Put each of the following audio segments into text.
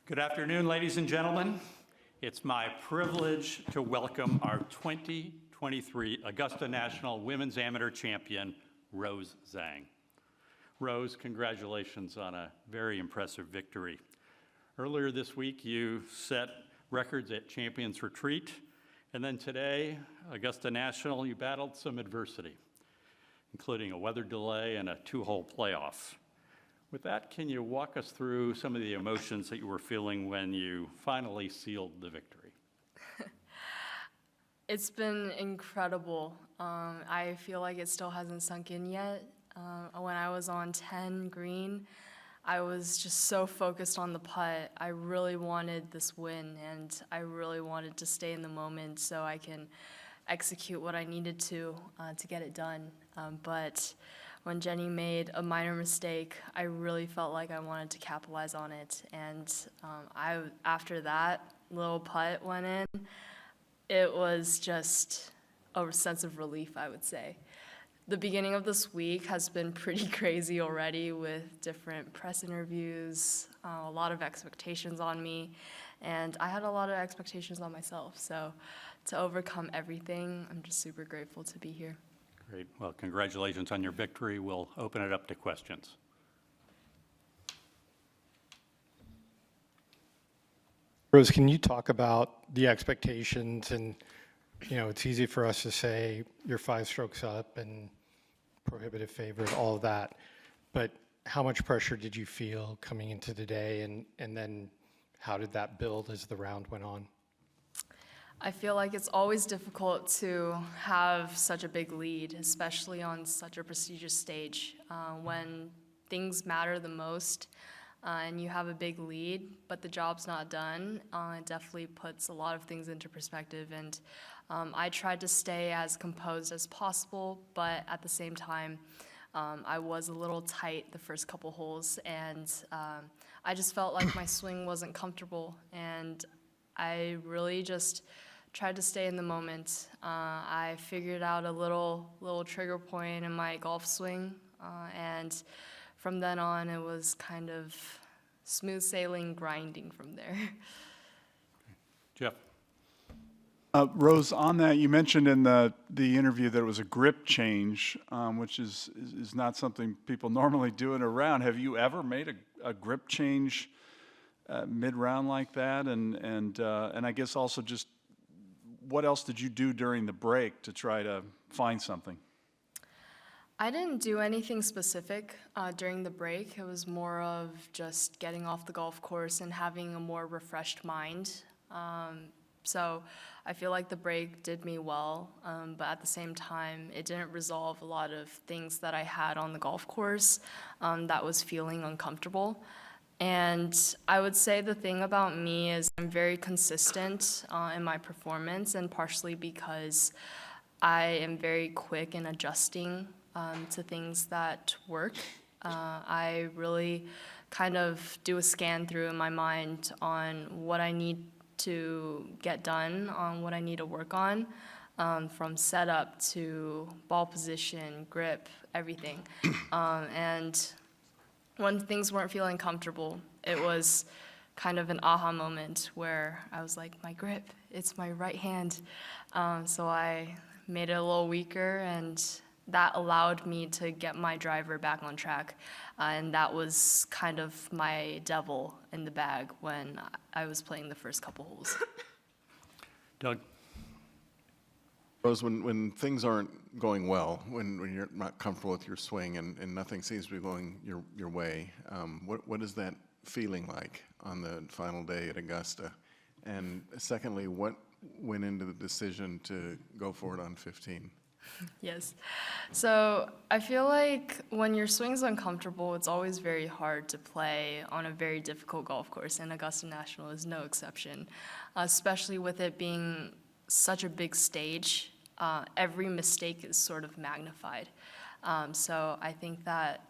Good afternoon, ladies and gentlemen. It's my privilege to welcome our 2023 Augusta National Women's Amateur Champion, Rose Zhang. Rose, congratulations on a very impressive victory. Earlier this week, you set records at Champions Retreat, and then today, Augusta National, you battled some adversity, including a weather delay and a two-hole playoff. With that, can you walk us through some of the emotions that you were feeling when you finally sealed the victory? It's been incredible. I feel like it still hasn't sunk in yet. When I was on 10 green, I was just so focused on the putt. I really wanted this win, and I really wanted to stay in the moment so I can execute what I needed to get it done. But when Jenny made a minor mistake, I really felt like I wanted to capitalize on it. And after that little putt went in, it was just a sense of relief, I would say. The beginning of this week has been pretty crazy already with different press interviews, a lot of expectations on me, and I had a lot of expectations on myself. So to overcome everything, I'm just super grateful to be here. Great. Well, congratulations on your victory. We'll open it up to questions. Rose, can you talk about the expectations? And, you know, it's easy for us to say you're 5 strokes up and prohibitive favorite, all of that. But how much pressure did you feel coming into the day? And then how did that build as the round went on? I feel like it's always difficult to have such a big lead, especially on such a prestigious stage. When things matter the most and you have a big lead, but the job's not done, it definitely puts a lot of things into perspective. And I tried to stay as composed as possible, but at the same time, I was a little tight the first couple holes, and I just felt like my swing wasn't comfortable, and I really just tried to stay in the moment. I figured out a little trigger point in my golf swing, and from then on, it was kind of smooth sailing, grinding from there. Jeff. Rose, on that, you mentioned in the interview that it was a grip change, which is not something people normally do in a round. Have you ever made a grip change mid-round like that? And I guess also just what else did you do during the break to try to find something? I didn't do anything specific during the break. It was more of just getting off the golf course and having a more refreshed mind. So I feel like the break did me well, but at the same time, it didn't resolve a lot of things that I had on the golf course that was feeling uncomfortable. And I would say the thing about me is I'm very consistent in my performance, and partially because I am very quick in adjusting to things that work. I really kind of do a scan through in my mind on what I need to get done, on what I need to work on, from setup to ball position, grip, everything. And when things weren't feeling comfortable, it was kind of an aha moment where I was like, my grip, it's my right hand. So I made it a little weaker, and that allowed me to get my driver back on track. And that was kind of my devil in the bag when I was playing the first couple holes. Doug. Rose, when things aren't going well, when you're not comfortable with your swing and nothing seems to be going your way, what is that feeling like on the final day at Augusta? And secondly, what went into the decision to go for it on 15? Yes. So I feel like when your swing's uncomfortable, it's always very hard to play on a very difficult golf course, and Augusta National is no exception, especially with it being such a big stage. Every mistake is sort of magnified. So I think that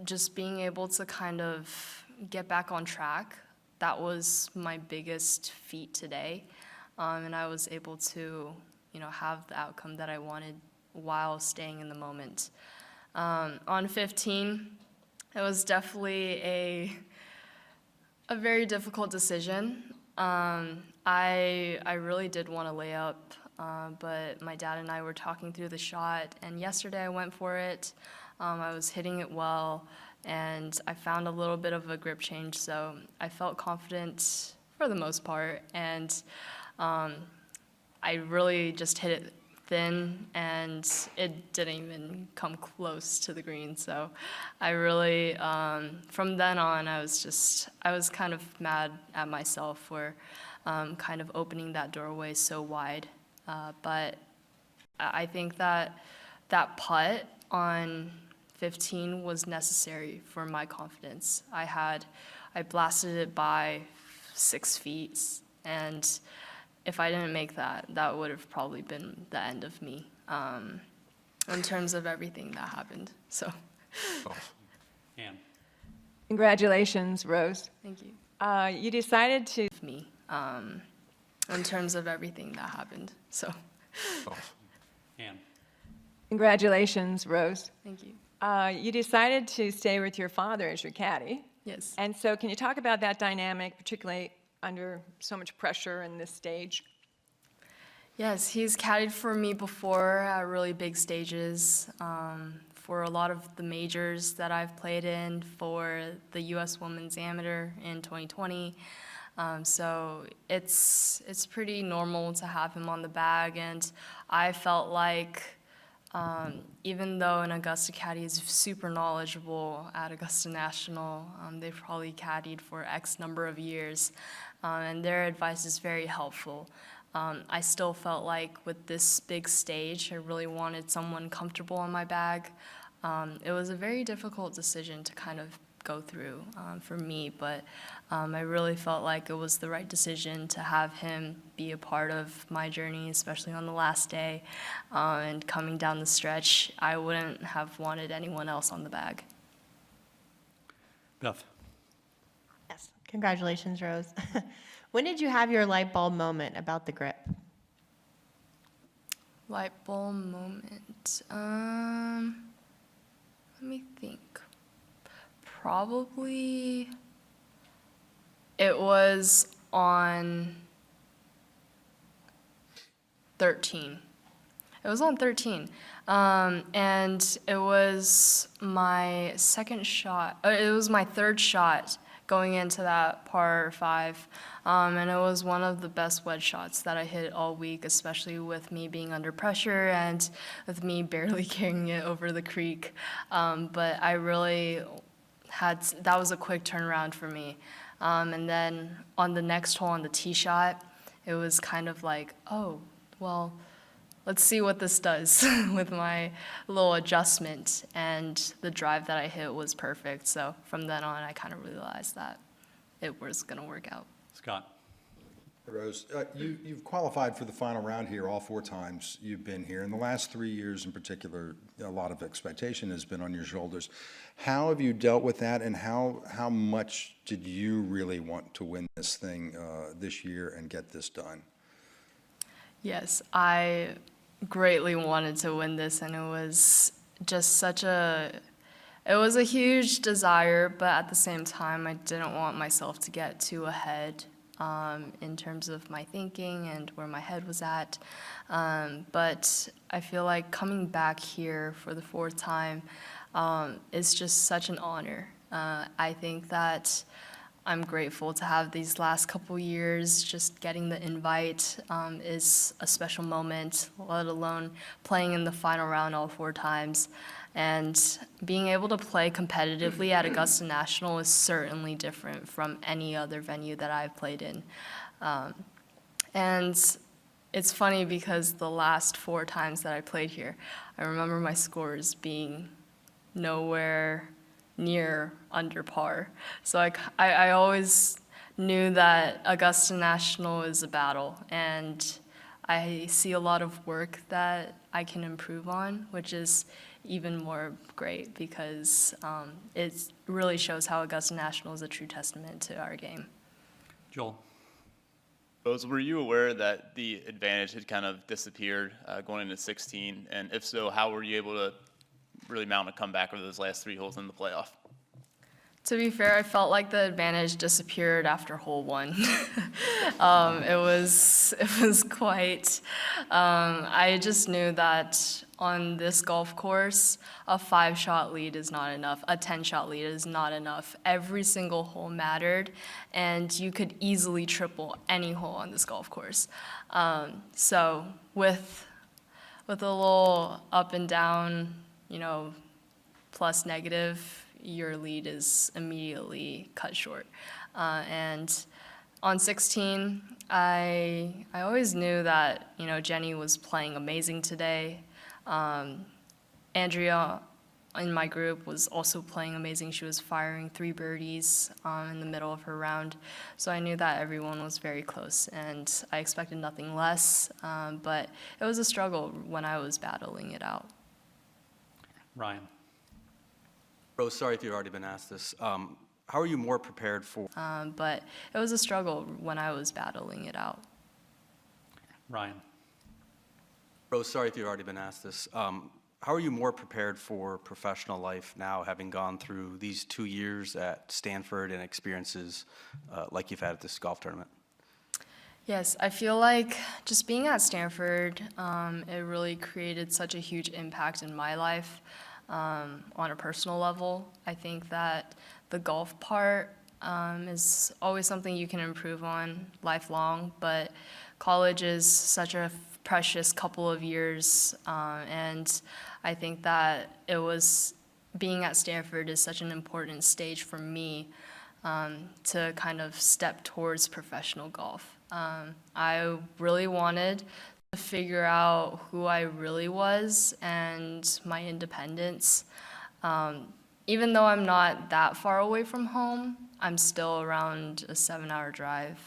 just being able to kind of get back on track, that was my biggest feat today. And I was able to, have the outcome that I wanted while staying in the moment. On 15, it was definitely a very difficult decision. I really did want to lay up, but my dad and I were talking through the shot, and yesterday I went for it. I was hitting it well, and I found a little bit of a grip change, so I felt confident for the most part, and I really just hit it thin, and it didn't even come close to the green. So I really, from then on, I was kind of mad at myself for kind of opening that doorway so wide. But I think that that putt on 15 was necessary for my confidence. I blasted it by 6 feet, and if I didn't make that, that would have probably been the end of me in terms of everything that happened. So, Ann. Congratulations, Rose. thank you. You decided to Me in terms of everything that happened. So, Ann. Congratulations, Rose. thank you. You decided to stay with your father as your caddy. Yes. And so can you talk about that dynamic, particularly under so much pressure in this stage? Yes, he's caddied for me before at really big stages, for a lot of the majors that I've played in, for the U.S. Women's Amateur in 2020. So it's pretty normal to have him on the bag, and I felt like even though an Augusta caddy is super knowledgeable at Augusta National, they've probably caddied for X number of years, and their advice is very helpful. I still felt like with this big stage, I really wanted someone comfortable on my bag. It was a very difficult decision to kind of go through for me, but I really felt like it was the right decision to have him be a part of my journey, especially on the last day. And coming down the stretch, I wouldn't have wanted anyone else on the bag. Beth. Yes, congratulations, Rose. When did you have your light bulb moment about the grip? Light bulb moment. Let me think. Probably it was on 13. It was on 13. And it was my second shot. It was my third shot going into that par 5. And it was one of the best wedge shots that I hit all week, especially with me being under pressure and with me barely carrying it over the creek. But I really that was a quick turnaround for me. And then on the next hole on the tee shot, it was kind of like, oh, well, let's see what this does with my little adjustment. And the drive that I hit was perfect. So from then on, I kind of realized that it was going to work out. Scott. Rose, you've qualified for the final round here all 4 times you've been here. In the last 3 years in particular, a lot of expectation has been on your shoulders. How have you dealt with that, and how much did you really want to win this thing this year and get this done? Yes, I greatly wanted to win this, and it was just it was a huge desire, but at the same time, I didn't want myself to get too ahead in terms of my thinking and where my head was at. But I feel like coming back here for the 4th time is just such an honor. I think that I'm grateful to have these last couple years. Just getting the invite is a special moment, let alone playing in the final round all 4 times. And being able to play competitively at Augusta National is certainly different from any other venue that I've played in. And it's funny because the last 4 times that I played here, I remember my scores being nowhere near under par. So I always knew that Augusta National is a battle, and I see a lot of work that I can improve on, which is even more great because it really shows how Augusta National is a true testament to our game. Joel. Rose, were you aware that the advantage had kind of disappeared going into 16? And if so, how were you able to really mount a comeback over those last 3 holes in the playoff? To be fair, I felt like the advantage disappeared after hole one. It was quite, I just knew that on this golf course, a 5-shot lead is not enough, a 10-shot lead is not enough. Every single hole mattered, and you could easily triple any hole on this golf course. So with a little up and down, plus negative, your lead is immediately cut short. And on 16, I always knew that, Jenny was playing amazing today. Andrea in my group was also playing amazing. She was firing 3 birdies in the middle of her round. So I knew that everyone was very close, and I expected nothing less. But it was a struggle when I was battling it out. Ryan. Rose, sorry if you've already been asked this. How are you more prepared for? But it was a struggle when I was battling it out. Ryan. Rose, sorry if you've already been asked this. How are you more prepared for professional life now, having gone through these 2 years at Stanford and experiences like you've had at this golf tournament? Yes, I feel like just being at Stanford, it really created such a huge impact in my life on a personal level. I think that the golf part is always something you can improve on lifelong, but college is such a precious couple of years, and I think that being at Stanford is such an important stage for me to kind of step towards professional golf. I really wanted to figure out who I really was and my independence. Even though I'm not that far away from home, I'm still around a 7-hour drive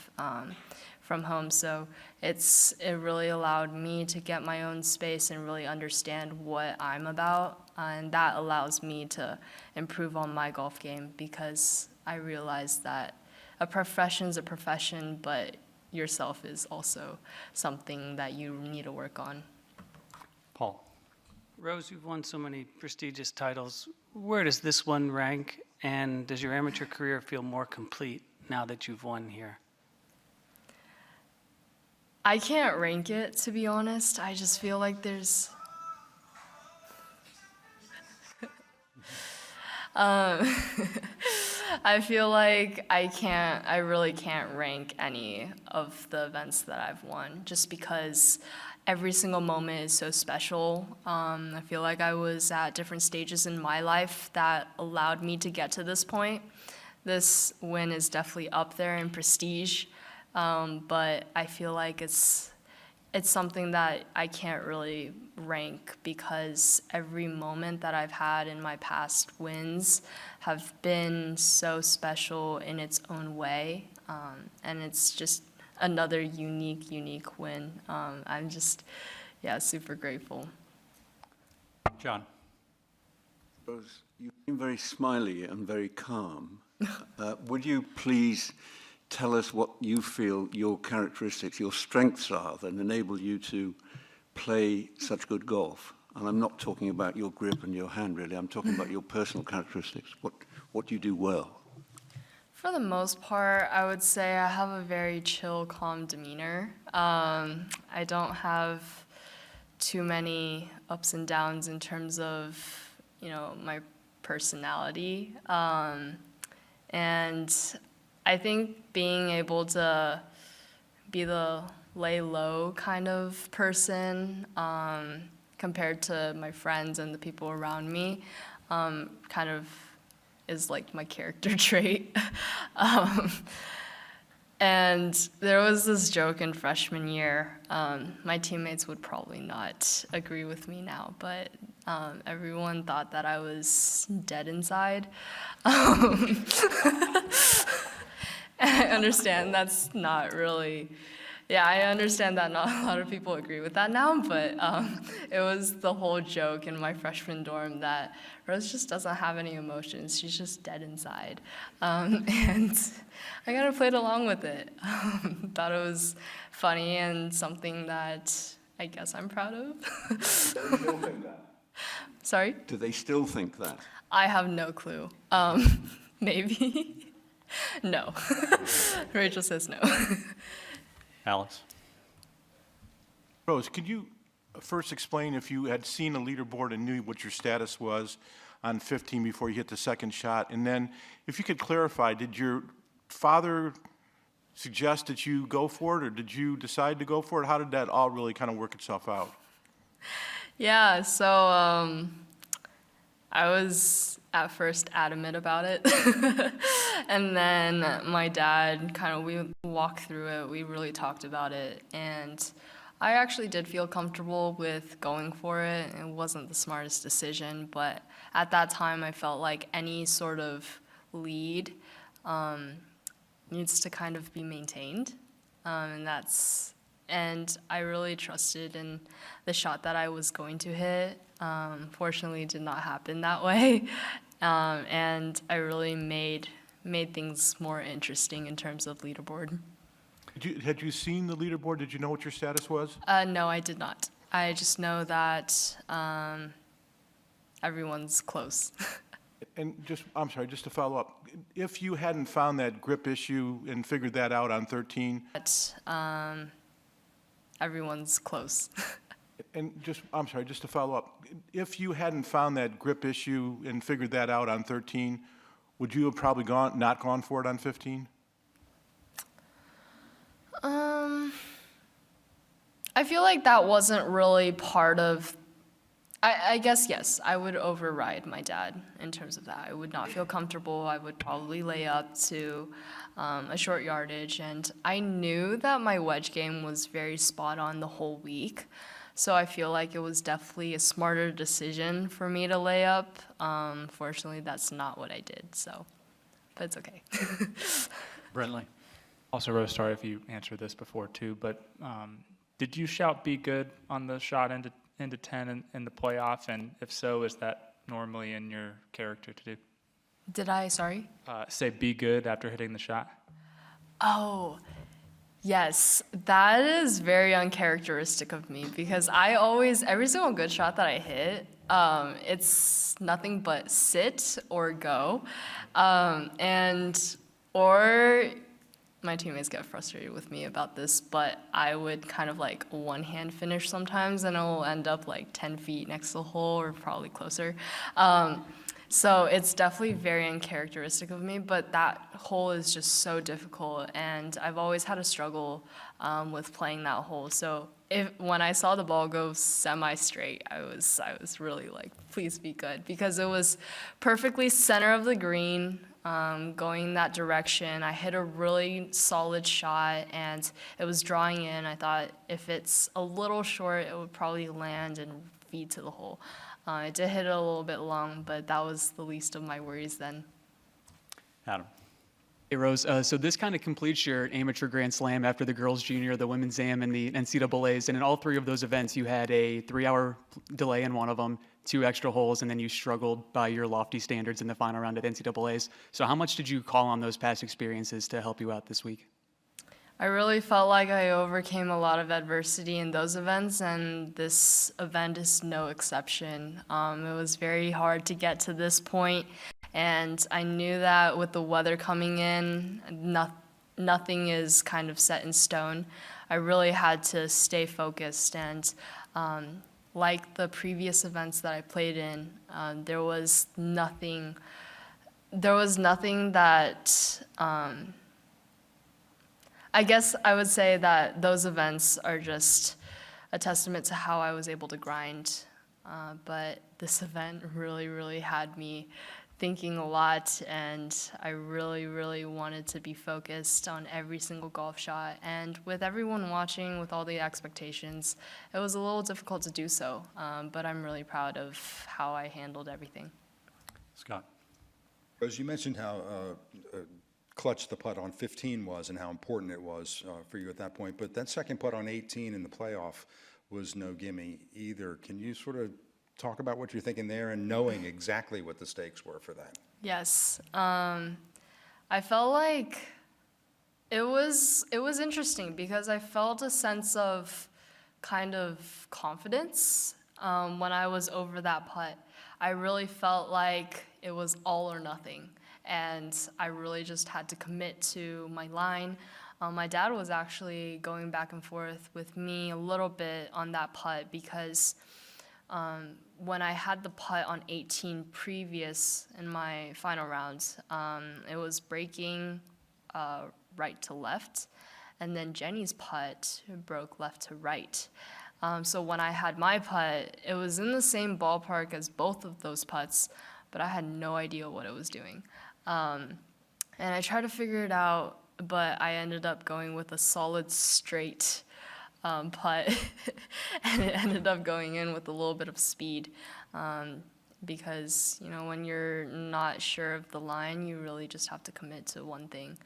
from home. So it really allowed me to get my own space and really understand what I'm about. And that allows me to improve on my golf game, because I realized that a profession's a profession, but yourself is also something that you need to work on. Paul. Rose, you've won so many prestigious titles. Where does this one rank, and does your amateur career feel more complete now that you've won here? I can't rank it, to be honest. I just feel like there's... I feel like I really can't rank any of the events that I've won, just because every single moment is so special. I feel like I was at different stages in my life that allowed me to get to this point. This win is definitely up there in prestige, but I feel like it's something that I can't really rank, because every moment that I've had in my past wins have been so special in its own way, and it's just another unique win. I'm just, super grateful. John. Rose, you seem very smiley and very calm. Would you please tell us what you feel your characteristics, your strengths are that enable you to play such good golf? And I'm not talking about your grip and your hand, really. I'm talking about your personal characteristics. What do you do well? For the most part, I would say I have a very chill, calm demeanor. I don't have too many ups and downs in terms of, my personality. And I think being able to be the lay low kind of person, compared to my friends and the people around me, kind of is like my character trait. And there was this joke in freshman year. My teammates would probably not agree with me now, but everyone thought that I was dead inside. I understand that's not really, I understand that not a lot of people agree with that now, but it was the whole joke in my freshman dorm that Rose just doesn't have any emotions. She's just dead inside. And I kind of played along with it. Thought it was funny and something that I guess I'm proud of. Do they still think that? Sorry? Do they still think that? I have no clue. Maybe. No. Rachel says no. Alex? Rose, could you first explain if you had seen a leaderboard and knew what your status was on 15 before you hit the second shot? And then if you could clarify, did your father suggest that you go for it, or did you decide to go for it? How did that all really kind of work itself out? Yeah, so I was at first adamant about it. And then my dad we walked through it, we really talked about it, and I actually did feel comfortable with going for it. It wasn't the smartest decision, but at that time I felt like any sort of lead needs to kind of be maintained, and I really trusted in the shot that I was going to hit. Fortunately, it did not happen that way, and I really made things more interesting in terms of leaderboard. Had you seen the leaderboard? Did you know what your status was? No, I did not. I just know that everyone's close. And I'm sorry, just to follow up, if you hadn't found that grip issue and figured that out on 13, Everyone's close. and I'm sorry, just to follow up, if you hadn't found that grip issue and figured that out on 13, would you have probably not gone for it on 15? I feel like that wasn't really part of, I guess, yes, I would override my dad in terms of that. I would not feel comfortable. I would probably lay up to a short yardage. And I knew that my wedge game was very spot on the whole week. So I feel like it was definitely a smarter decision for me to lay up. Fortunately, that's not what I did, so, but it's okay. Brentley? Also, Rose, sorry if you answered this before too, but did you shout "be good" on the shot into 10 in the playoff? And if so, is that normally in your character to do? Did I, sorry? Say "be good" after hitting the shot? Oh, yes, that is very uncharacteristic of me because I always, every single good shot that I hit, it's nothing but sit or go. Or my teammates get frustrated with me about this, but I would kind of like one-hand finish sometimes and it'll end up like 10 feet next to the hole or probably closer. So it's definitely very uncharacteristic of me, but that hole is just so difficult and I've always had a struggle with playing that hole. So when I saw the ball go semi-straight, I was really like, please be good, because it was perfectly center of the green, going that direction. I hit a really solid shot and it was drawing in. I thought if it's a little short, it would probably land and feed to the hole. I did hit it a little bit long, but that was the least of my worries then. Adam? Hey, Rose. So this kind of completes your amateur Grand Slam after the girls' junior, the women's AM, and the NCAAs. And in all three of those events, you had a 3-hour delay in one of them, 2 extra holes, and then you struggled by your lofty standards in the final round at NCAAs. So how much did you call on those past experiences to help you out this week? I really felt like I overcame a lot of adversity in those events, and this event is no exception. It was very hard to get to this point, and I knew that with the weather coming in, nothing is kind of set in stone. I really had to stay focused, and like the previous events that I played in, there was nothing that, I guess I would say that those events are just a testament to how I was able to grind. But this event really, really had me thinking a lot, and I really, really wanted to be focused on every single golf shot. And with everyone watching, with all the expectations, it was a little difficult to do so. But I'm really proud of how I handled everything. Scott? Rose, you mentioned how clutch the putt on 15 was and how important it was for you at that point, but that second putt on 18 in the playoff was no gimme either. Can you sort of talk about what you're thinking there and knowing exactly what the stakes were for that? Yes, I felt like it was interesting because I felt a sense of kind of confidence when I was over that putt. I really felt like it was all or nothing. and I really just had to commit to my line. My dad was actually going back and forth with me a little bit on that putt because when I had the putt on 18 previous in my final rounds, it was breaking right to left, and then Jenny's putt broke left to right. So when I had my putt, it was in the same ballpark as both of those putts, but I had no idea what it was doing. And I tried to figure it out, but I ended up going with a solid straight putt, and it ended up going in with a little bit of speed. Because, you know, when you're not sure of the line, you really just have to commit to one thing.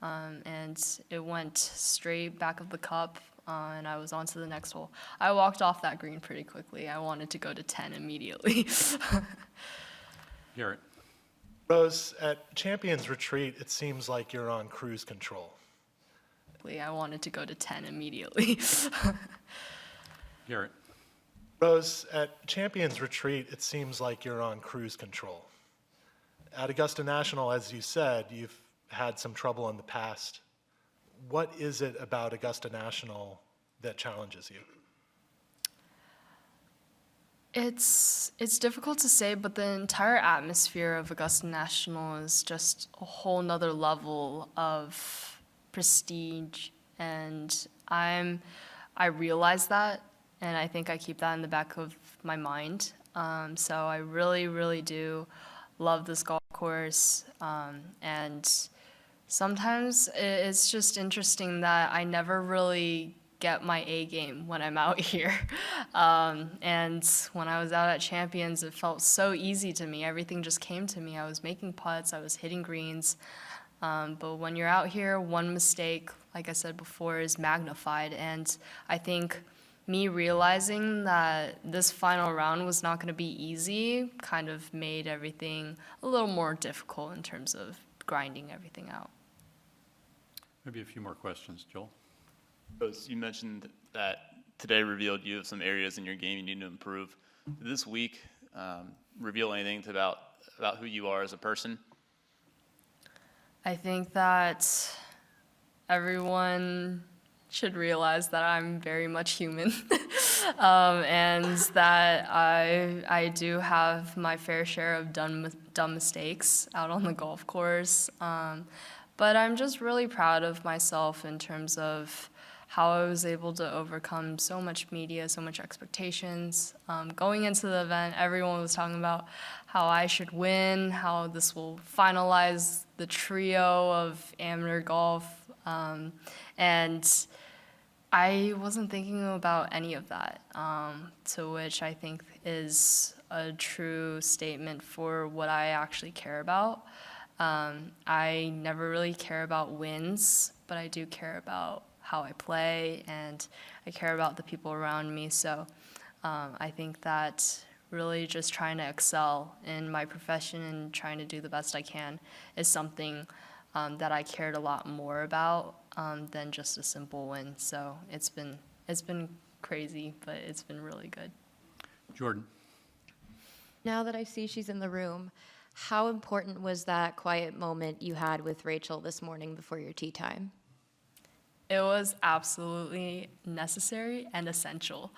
And it went straight back of the cup, and I was on to the next hole. I walked off that green pretty quickly. I wanted to go to 10 immediately. Garrett. Rose, at Champions Retreat, it seems like you're on cruise control. I wanted to go to 10 immediately. Garrett. Rose, at Champions Retreat, it seems like you're on cruise control. At Augusta National, as you said, you've had some trouble in the past. What is it about Augusta National that challenges you? It's difficult to say, but the entire atmosphere of Augusta National is just a whole nother level of prestige, and I realize that, and I think I keep that in the back of my mind. So I really, really do love this golf course, and sometimes it's just interesting that I never really get my A game when I'm out here. And when I was out at Champions, it felt so easy to me. Everything just came to me. I was making putts, I was hitting greens. But when you're out here, one mistake, like I said before, is magnified. And I think me realizing that this final round was not going to be easy kind of made everything a little more difficult in terms of grinding everything out. Maybe a few more questions, Joel. Rose, you mentioned that today revealed you have some areas in your game you need to improve. Did this week reveal anything about who you are as a person? I think that everyone should realize that I'm very much human, and that I do have my fair share of dumb mistakes out on the golf course. But I'm just really proud of myself in terms of how I was able to overcome so much media, so much expectations. Going into the event, everyone was talking about how I should win, how this will finalize the trio of amateur golf. And I wasn't thinking about any of that, to which I think is a true statement for what I actually care about. I never really care about wins, but I do care about how I play, and I care about the people around me. So I think that really just trying to excel in my profession and trying to do the best I can is something that I cared a lot more about than just a simple win. So it's been crazy, but it's been really good. Jordan. Now that I see she's in the room, how important was that quiet moment you had with Rachel this morning before your tee time? It was absolutely necessary and essential.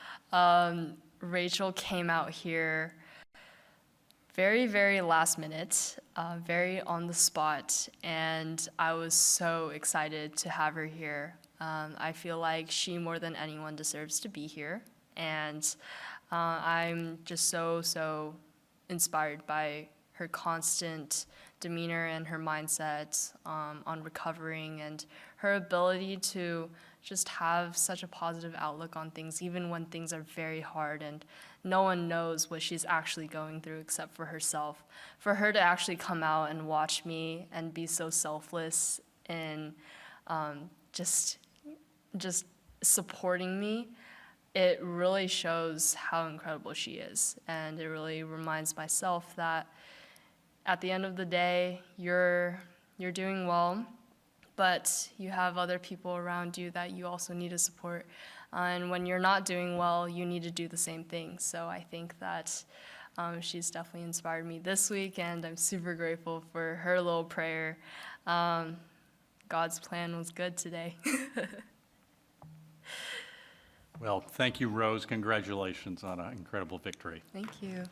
Rachel came out here very, very last minute, very on the spot, and I was so excited to have her here. I feel like she, more than anyone, deserves to be here, and I'm just so inspired by her constant demeanor and her mindset on recovering, and her ability to just have such a positive outlook on things, even when things are very hard and no one knows what she's actually going through except for herself. For her to actually come out and watch me and be so selfless in just supporting me, it really shows how incredible she is. And it really reminds myself that at the end of the day, you're doing well, but you have other people around you that you also need to support. And when you're not doing well, you need to do the same thing. So I think that She's definitely inspired me this week, and I'm super grateful for her little prayer. God's plan was good today. Well, thank you, Rose. Congratulations on an incredible victory. Thank you.